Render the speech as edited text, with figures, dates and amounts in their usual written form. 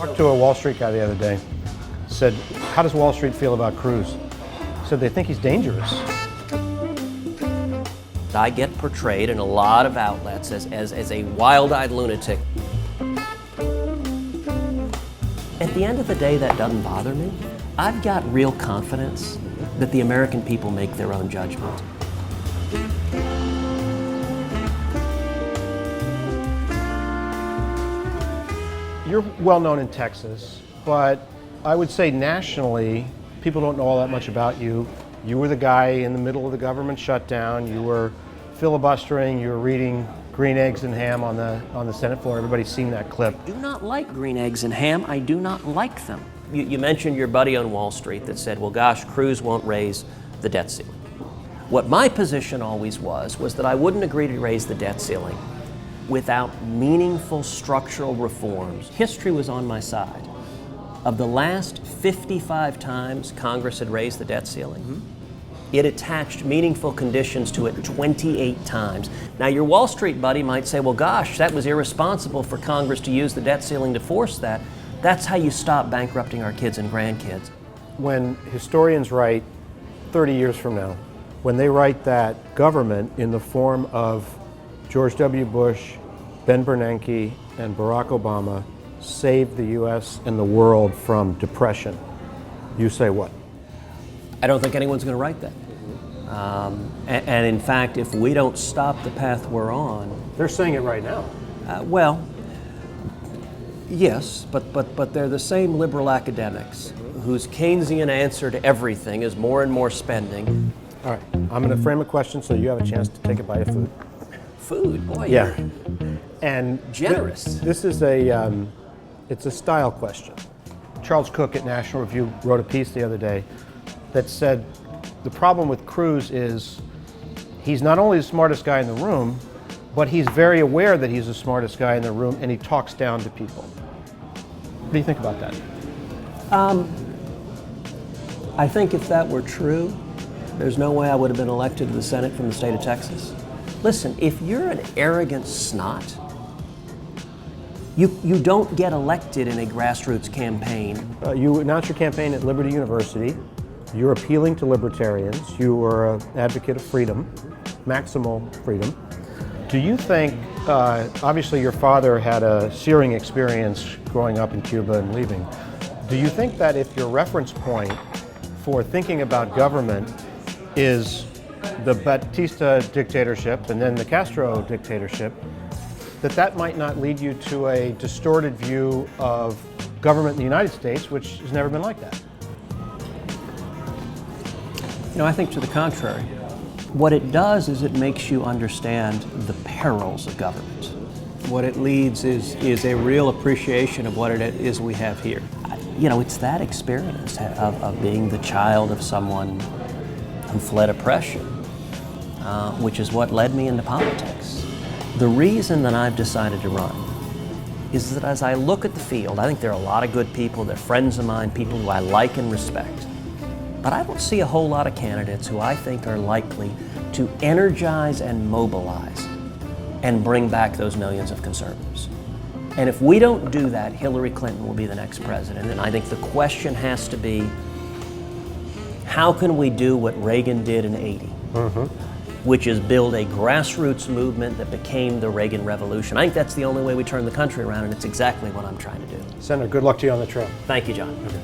talked to a Wall Street guy the other day. Said, how does Wall Street feel about Cruz? Said they think he's dangerous. I get portrayed in a lot of outlets as a wild-eyed lunatic. At the end of the day, that doesn't bother me. I've got real confidence that the American people make their own judgment. You're well known in Texas, but I would say nationally, people don't know all that much about you. You were the guy in the middle of the government shutdown. You were filibustering. You were reading Green Eggs and Ham on the Senate floor. Everybody's seen that clip. I do not like green eggs and ham. I do not like them. You mentioned your buddy on Wall Street that said, well, gosh, Cruz won't raise the debt ceiling. What my position always was that I wouldn't agree to raise the debt ceiling without meaningful structural reforms. History was on my side. Of the last 55 times Congress had raised the debt ceiling, it attached meaningful conditions to it 28 times. Now, your Wall Street buddy might say, well, gosh, that was irresponsible for Congress to use the debt ceiling to force that. That's how you stop bankrupting our kids and grandkids. When historians write 30 years from now, when they write that government in the form of George W. Bush, Ben Bernanke, and Barack Obama saved the U.S. and the world from depression, you say what? I don't think anyone's going to write that. And in fact, if we don't stop the path we're on... They're saying it right now. Well, yes, but they're the same liberal academics whose Keynesian answer to everything is more and more spending. All right, I'm going to frame a question so you have a chance to take a bite of food. Food? Boy, yeah. You're and generous. This is it's a style question. Charles Cook at National Review wrote a piece the other day that said the problem with Cruz is he's not only the smartest guy in the room, but he's very aware that he's the smartest guy in the room, and he talks down to people. What do you think about that? I think if that were true, there's no way I would have been elected to the Senate from the state of Texas. Listen, if you're an arrogant snot, you don't get elected in a grassroots campaign. You announced your campaign at Liberty University. You're appealing to libertarians. You were an advocate of freedom, maximal freedom. Do you think, obviously your father had a searing experience growing up in Cuba and leaving. Do you think that if your reference point for thinking about government is the Batista dictatorship and then the Castro dictatorship, that might not lead you to a distorted view of government in the United States, which has never been like that? You know, I think to the contrary. What it does is it makes you understand the perils of government. What it leads is a real appreciation of what it is we have here. You know, it's that experience of being the child of someone who fled oppression, which is what led me into politics. The reason that I've decided to run is that as I look at the field, I think there are a lot of good people, they're friends of mine, people who I like and respect. But I don't see a whole lot of candidates who I think are likely to energize and mobilize and bring back those millions of conservatives. And if we don't do that, Hillary Clinton will be the next president. And I think the question has to be, how can we do what Reagan did in '80? Which is build a grassroots movement that became the Reagan Revolution. I think that's the only way we turn the country around, and it's exactly what I'm trying to do. Senator, good luck to you on the trail. Thank you, John. Okay.